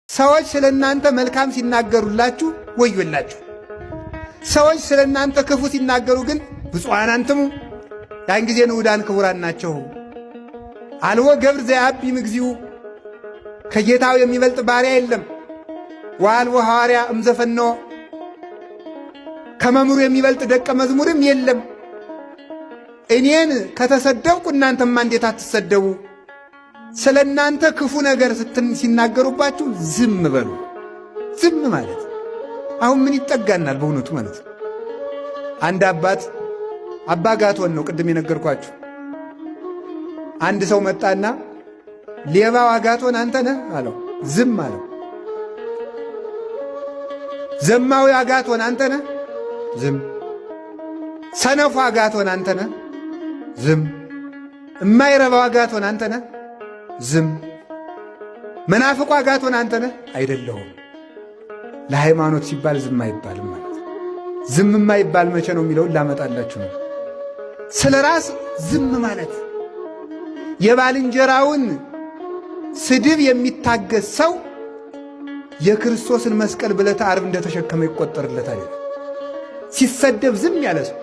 ሰዎች ስለናንተ መልካም ሲናገሩላችሁ ወዮላችሁ። ሰዎች ስለናንተ ክፉ ሲናገሩ ግን ብፁዓን አንትሙ ያን ጊዜ ንዑዳን ክቡራን ናቸው። አልቦ ገብር ዘያቢ ምግዚኡ ከጌታው የሚበልጥ ባሪያ የለም። ወአልቦ ሐዋርያ እምዘፈነወ ከመምህሩ የሚበልጥ ደቀ መዝሙርም የለም። እኔን ከተሰደብኩ እናንተማ እንዴት አትሰደቡ? ስለ እናንተ ክፉ ነገር ሲናገሩባችሁ ዝም በሉ። ዝም ማለት አሁን ምን ይጠጋናል? በእውነቱ ማለት አንድ አባት አባ ጋቶን ነው ቅድም የነገርኳችሁ። አንድ ሰው መጣና ሌባው አጋቶን አንተ ነህ አለው። ዝም አለው። ዘማዊ አጋቶን አንተ ነህ? ዝም። ሰነፉ አጋቶን አንተ ነህ? ዝም። እማይረባው አጋቶን አንተ ነህ? ዝም። መናፍቁ አጋቶን አንተ ነህ? አይደለሁም። ለሃይማኖት ሲባል ዝም አይባልም ማለት ዝም የማይባል መቼ ነው የሚለውን ላመጣላችሁ ነው። ስለ ራስ ዝም ማለት የባልንጀራውን ስድብ የሚታገስ ሰው የክርስቶስን መስቀል ብለተ ዓርብ እንደተሸከመ ይቆጠርለታል። ሲሰደብ ዝም ያለ ሰው